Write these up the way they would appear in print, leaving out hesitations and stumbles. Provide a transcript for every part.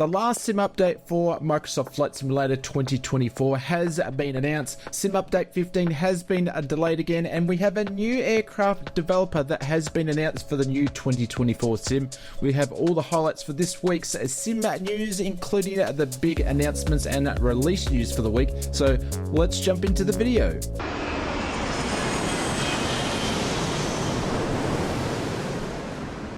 The last sim update for Microsoft Flight Simulator 2024 has been announced. Sim update 15 has been delayed again, and we have a new Aircrafr developer that has been announced for the new 2024 sim. We have all the highlights for this week's sim news, including the big announcements and release news for the week. So let's jump into the video.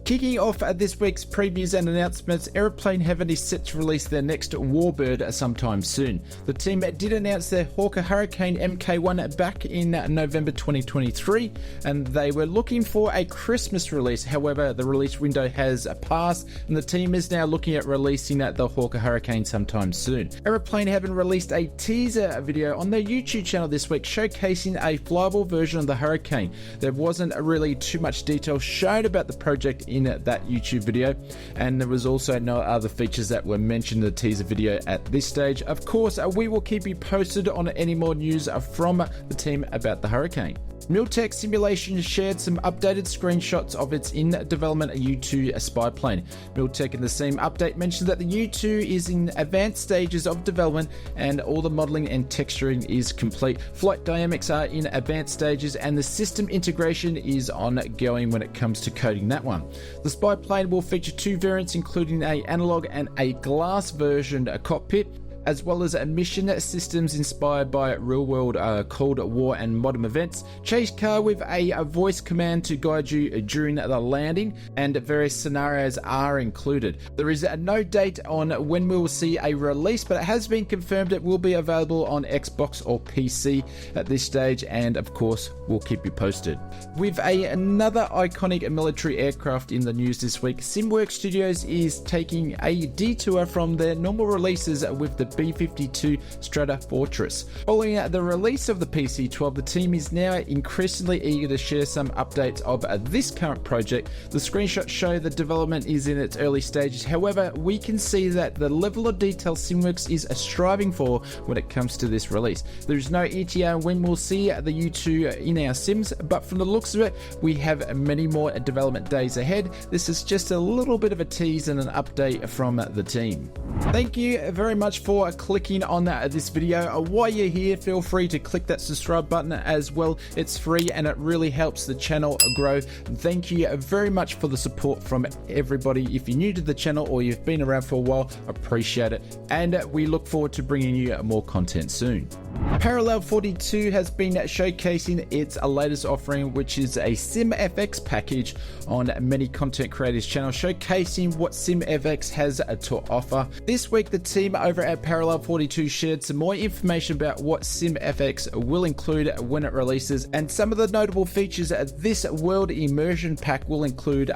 Kicking off this week's previews and announcements, Airplane Heaven is set to release their next Warbird sometime soon. The team did announce their Hawker Hurricane Mk1 back in November 2023, and they were looking for a Christmas release. However, the release window has passed, and the team is now looking at releasing the Hawker Hurricane sometime soon. Airplane Heaven released a teaser video on their YouTube channel this week showcasing a flyable version of the Hurricane. There wasn't really too much detail shown about the project in that YouTube video, and there was also no other features that were mentioned in the teaser video at this stage. Of course, we will keep you posted on any more news from the team about the Hurricane. Miltech Simulation shared some updated screenshots of its in-development U2 spy plane. Miltech in the same update mentioned that the U2 is in advanced stages of development and all the modeling and texturing is complete. Flight dynamics are in advanced stages and the system integration is ongoing when it comes to coding that one. The spy plane will feature two variants, including an analog and a glass version cockpit, as well as mission systems inspired by real-world Cold War and modern events, chase car with a voice command to guide you during the landing, and various scenarios are included. There is no date on when we will see a release, but it has been confirmed it will be available on Xbox or PC at this stage, and of course we'll keep you posted. With another iconic military aircraft in the news this week, SimWorks Studios is taking a detour from their normal releases with the B-52 Strata Fortress. Following the release of the PC-12, the team is now increasingly eager to share some updates of this current project. The screenshots show the development is in its early stages. However, we can see that the level of detail SimWorks is striving for when it comes to this release. There is no ETA on when we'll see the U2 in our sims, but from the looks of it, we have many more development days ahead. This is just a little bit of a tease and an update from the team. Thank you very much for clicking on this video. While you're here, feel free to click that subscribe button as well. It's free and it really helps the channel grow. Thank you very much for the support from everybody. If you're new to the channel or you've been around for a while, appreciate it, and we look forward to bringing you more content soon. Parallel 42 has been showcasing its latest offering, which is a SimFX package on many content creators' channels, showcasing what SimFX has to offer. This week, the team over at Parallel 42 shared some more information about what SimFX will include when it releases, and some of the notable features this world immersion pack will include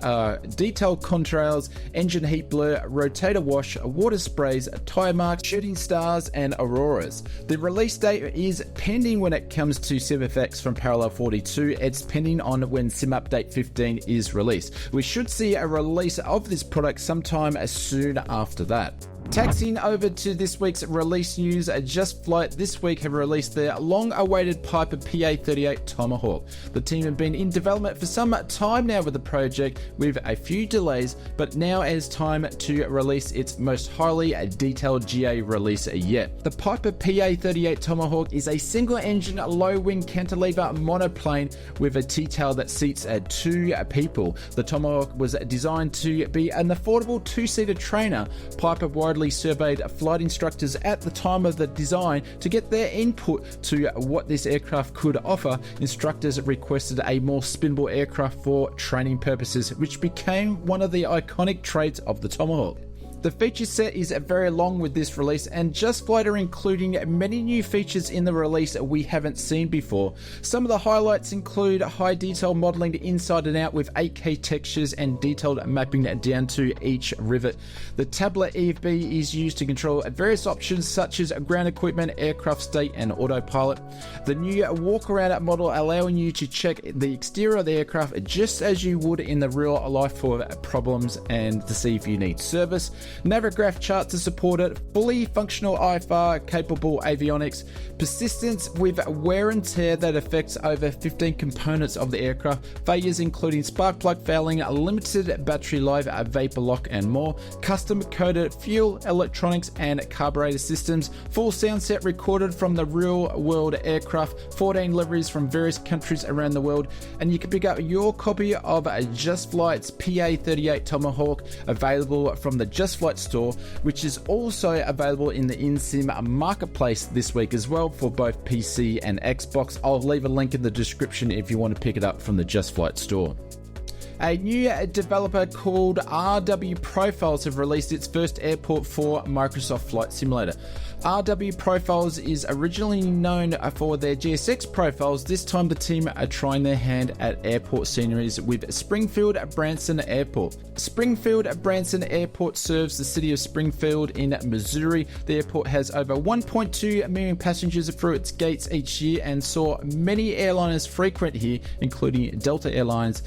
detailed contrails, engine heat blur, rotator wash, water sprays, tire marks, shooting stars, and auroras. The release date is pending when it comes to SimFX from Parallel 42. It's pending on when Sim Update 15 is released. We should see a release of this product sometime soon after that. Taxiing over to this week's release news, Just Flight this week have released their long-awaited Piper PA-38 Tomahawk. The team have been in development for some time now with the project, with a few delays, but now is time to release its most highly detailed GA release yet. The Piper PA-38 Tomahawk is a single-engine, low-wing cantilever monoplane with a T-tail that seats 2 people. The Tomahawk was designed to be an affordable 2-seater trainer. Piper widely surveyed flight instructors at the time of the design to get their input to what this aircraft could offer. Instructors requested a more spinable aircraft for training purposes, which became one of the iconic traits of the Tomahawk. The feature set is very long with this release, and Just Flight are including many new features in the release that we haven't seen before. Some of the highlights include high detail modeling inside and out with 8K textures and detailed mapping down to each rivet. The tablet EFB is used to control various options such as ground equipment, aircraft state, and autopilot. The new walk around model allowing you to check the exterior of the aircraft just as you would in the real life for problems and to see if you need service. Navigraph charts are supported, fully functional IFR capable avionics, persistence with wear and tear that affects over 15 components of the aircraft, failures including spark plug failing, limited battery life, vapor lock and more, custom coded fuel, electronics and carburetor systems, full sound set recorded from the real world aircraft, 14 liveries from various countries around the world, and you can pick up your copy of Just Flight's PA-38 Tomahawk available from the Just Flight store, which is also available in the InSim marketplace this week as well for both PC and Xbox. I'll leave a link in the description if you want to pick it up from the Just Flight store. A new developer called RW Profiles have released its first airport for Microsoft Flight Simulator. RW Profiles is originally known for their GSX profiles. This time the team are trying their hand at airport sceneries with Springfield Branson Airport. Springfield Branson Airport serves the city of Springfield in Missouri. The airport has over 1.2 million passengers through its gates each year and saw many airliners frequent here, including Delta Airlines,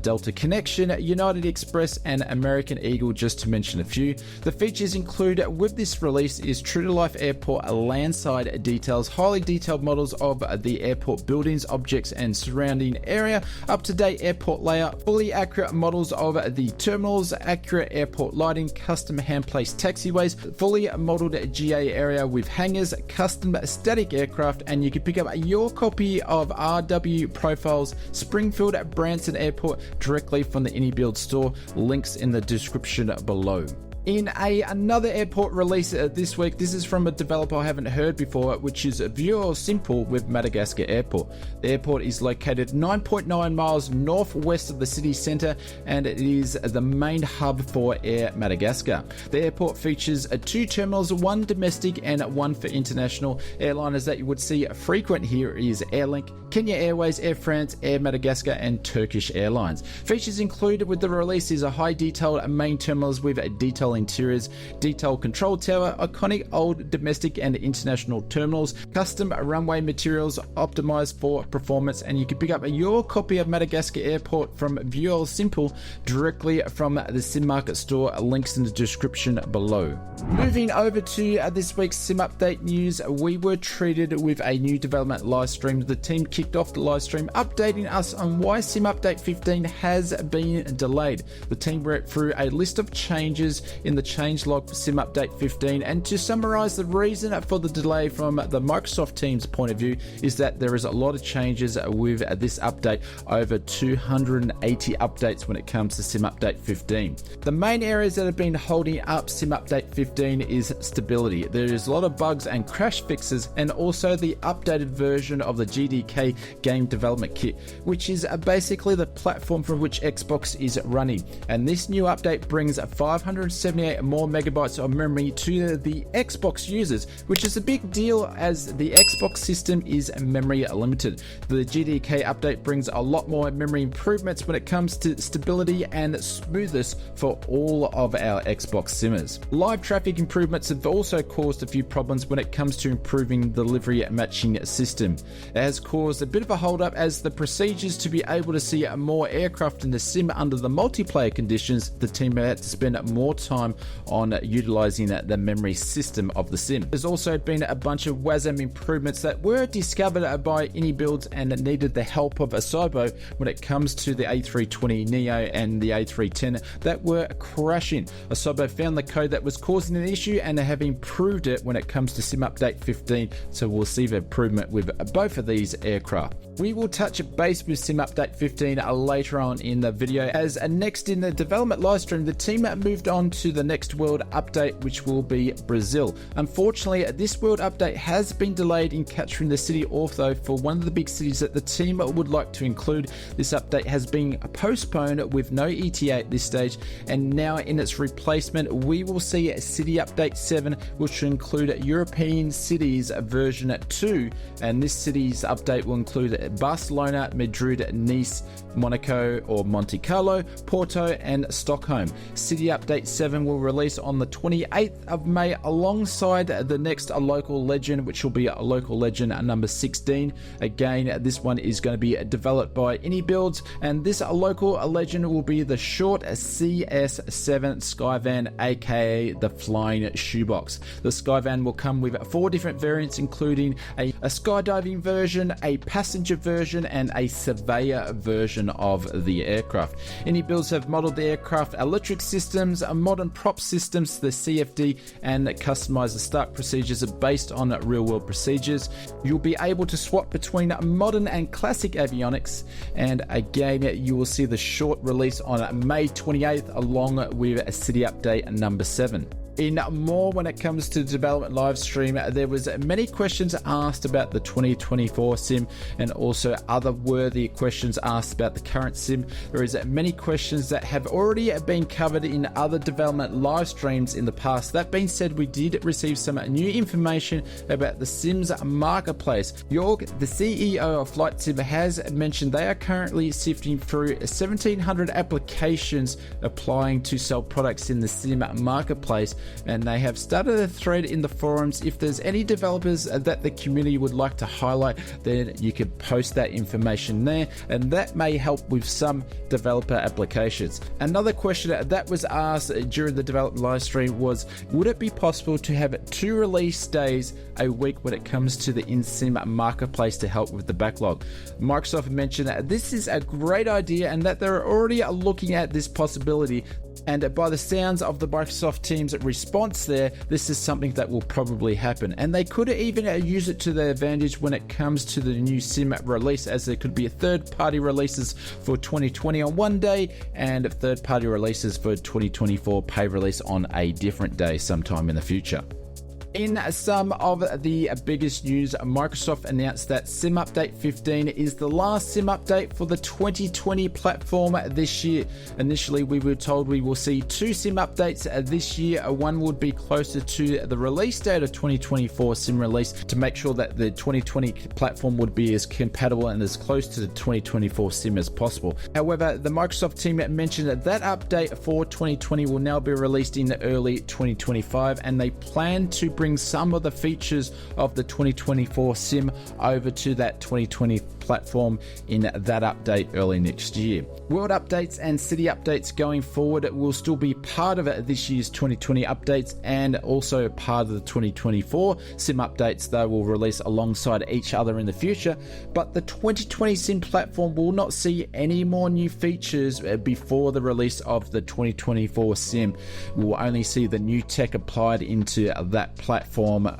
Delta Connection, United Express and American Eagle, just to mention a few. The features included with this release is true-to-life airport landside details, highly detailed models of the airport buildings, objects and surrounding area, up-to-date airport layout, fully accurate models of the terminals, accurate airport lighting, custom hand-placed taxiways, fully modeled GA area with hangars, custom static aircraft, and you can pick up your copy of RW Profiles Springfield Branson Airport directly from the AnyBuild store. Links in the description below. In another airport release this week, this is from a developer I haven't heard before, which is View Simple with Madagascar Airport. The airport is located 9.9 miles northwest of the city centre and it is the main hub for Air Madagascar. The airport features two terminals, one domestic and one for international. Airliners that you would see frequent here is Airlink, Kenya Airways, Air France, Air Madagascar and Turkish Airlines. Features included with the release is a high detailed main terminals with detailed interiors, detailed control tower, iconic old domestic and international terminals, custom runway materials optimized for performance, and you can pick up your copy of Madagascar Airport from View Simple directly from the Sim Market store. Links in the description below. Moving over to this week's Sim Update news, we were treated with a new development live stream. The team kicked off the live stream updating us on why Sim Update 15 has been delayed. The team went through a list of changes in the change log for Sim Update 15, and to summarize the reason for the delay from the Microsoft team's point of view is that there is a lot of changes with this update, over 280 updates when it comes to Sim Update 15. The main areas that have been holding up Sim Update 15 is stability. There is a lot of bugs and crash fixes, and also the updated version of the GDK game development kit, which is basically the platform from which Xbox is running. And this new update brings 578 more megabytes of memory to the Xbox users, which is a big deal as the Xbox system is memory limited. The GDK update brings a lot more memory improvements when it comes to stability and smoothness for all of our Xbox simmers. Live traffic improvements have also caused a few problems when it comes to improving the delivery matching system. It has caused a bit of a hold up as the procedures to be able to see more aircraft in the sim under the multiplayer conditions, the team had to spend more time on utilizing the memory system of the sim. There's also been a bunch of WASM improvements that were discovered by AnyBuilds and needed the help of Asobo when it comes to the A320neo and the A310 that were crashing. Asobo found the code that was causing an issue and they have improved it when it comes to Sim Update 15, so we'll see the improvement with both of these aircraft. We will touch base with Sim Update 15 later on in the video, as next in the development livestream the team moved on to the next world update, which will be Brazil. Unfortunately, this world update has been delayed in capturing the city ortho for one of the big cities that the team would like to include. This update has been postponed with no ETA at this stage, and now in its replacement we will see City Update 7, which will include European Cities version 2, and this city's update will include Barcelona, Madrid, Nice, Monaco or Monte Carlo, Porto and Stockholm. City Update 7 will release on the 28th of May alongside the next local legend, which will be local legend number 16. Again, this one is going to be developed by AnyBuilds, and this local legend will be the short CS7 Skyvan, aka the Flying Shoebox. The Skyvan will come with 4 different variants, including a skydiving version, a passenger version and a surveyor version of the aircraft. AnyBuilds have modeled the aircraft electric systems, modern prop systems, the CFD, and customize the start procedures based on real-world procedures. You'll be able to swap between modern and classic avionics, and again you will see the short release on May 28th along with a City Update number 7. In more, when it comes to development live stream, there was many questions asked about the 2024 sim and also other worthy questions asked about the current sim. There is many questions that have already been covered in other development live streams in the past. That being said, we did receive some new information about the Sims marketplace. Jorg, the CEO of Flight Sim, has mentioned they are currently sifting through 1,700 applications applying to sell products in the Sim marketplace, and they have started a thread in the forums. If there's any developers that the community would like to highlight, then you could post that information there, and that may help with some developer applications. Another question that was asked during the development live stream was, would it be possible to have 2 release days a week when it comes to the in-sim marketplace to help with the backlog? Microsoft mentioned that this is a great idea and that they're already looking at this possibility. And by the sounds of the Microsoft team's response there, this is something that will probably happen. And they could even use it to their advantage when it comes to the new sim release, as there could be third-party releases for 2020 on one day and third-party releases for 2024 pay release on a different day sometime in the future. In some of the biggest news, Microsoft announced that Sim Update 15 is the last Sim Update for the 2020 platform this year. Initially, we were told we will see 2 Sim Updates this year. One would be closer to the release date of 2024 Sim release to make sure that the 2020 platform would be as compatible and as close to the 2024 Sim as possible. However, the Microsoft team mentioned that that update for 2020 will now be released in early 2025, and they plan to bring some of the features of the 2024 sim over to that 2020 platform in that update early next year. World updates and city updates going forward will still be part of this year's 2020 updates and also part of the 2024 sim updates. They will release alongside each other in the future, but the 2020 sim platform will not see any more new features before the release of the 2024 sim. We'll only see the new tech applied into that platform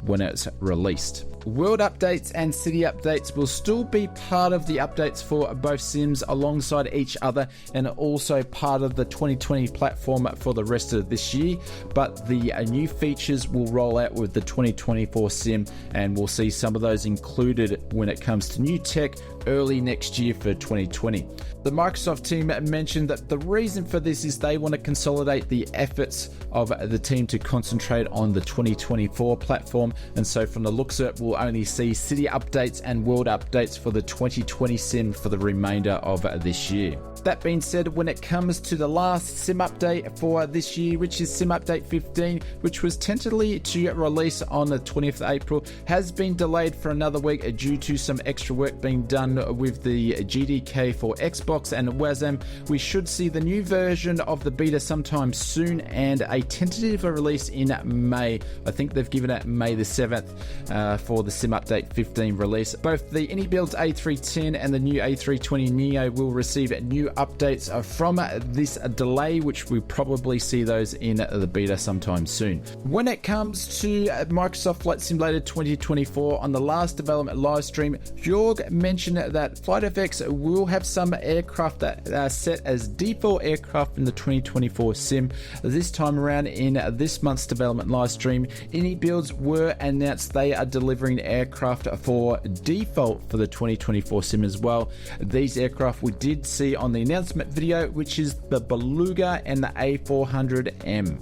when it's released. World updates and city updates will still be part of the updates for both sims alongside each other, and also part of the 2020 platform for the rest of this year, but the new features will roll out with the 2024 sim, and we'll see some of those included when it comes to new tech early next year for 2020. The Microsoft team mentioned that the reason for this is they want to consolidate the efforts of the team to concentrate on the 2024 platform, and so from the looks of it, we'll only see city updates and world updates for the 2020 sim for the remainder of this year. That being said, when it comes to the last sim update for this year, which is Sim Update 15, which was tentatively to release on the 20th of April, has been delayed for another week due to some extra work being done with the GDK for Xbox and WASM. We should see the new version of the beta sometime soon, and a tentative release in May. I think they've given it May the 7th for the Sim Update 15 release. Both the AnyBuilds A310 and the new A320 Neo will receive new updates from this delay, which we probably see those in the beta sometime soon. When it comes to Microsoft Flight Simulator 2024, on the last development live stream, Jorg mentioned that FlightFX will have some aircraft that are set as default aircraft in the 2024 sim. This time around in this month's development live stream, AnyBuilds were announced they are delivering aircraft for default for the 2024 sim as well. These aircraft we did see on the announcement video, which is the Beluga and the A400M.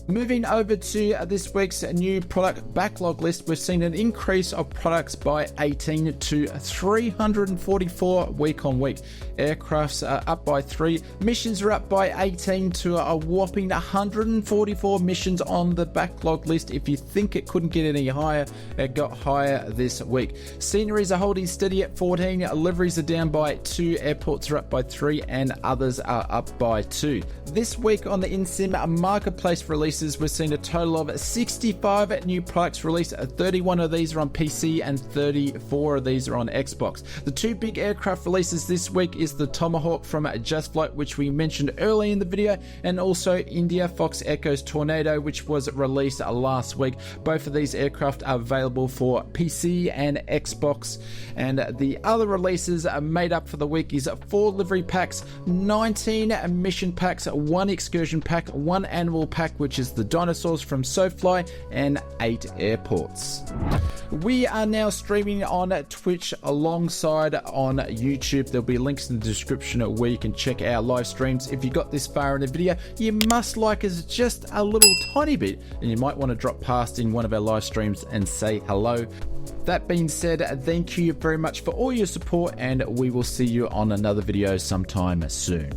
Moving over to this week's new product backlog list, we've seen an increase of products by 18 to 344 week on week. Aircrafts are up by 3. Missions are up by 18 to a whopping 144 missions on the backlog list. If you think it couldn't get any higher, it got higher this week. Sceneries are holding steady at 14. Liveries are down by 2. Airports are up by 3, and others are up by 2. This week on the InSim marketplace releases, we've seen a total of 65 new products released. 31 of these are on PC and 34 of these are on Xbox. The two big aircraft releases this week is the Tomahawk from Just Flight, which we mentioned early in the video, and also India Fox Echo's Tornado, which was released last week. Both of these aircraft are available for PC and Xbox. And the other releases made up for the week is 4 livery packs, 19 mission packs, 1 excursion pack, 1 animal pack, which is the dinosaurs from SoFly, and 8 airports. We are now streaming on Twitch alongside on YouTube. There'll be links in the description where you can check our live streams. If you got this far in the video, you must like us just a little tiny bit, and you might want to drop past in one of our live streams and say hello. That being said, thank you very much for all your support, and we will see you on another video sometime soon.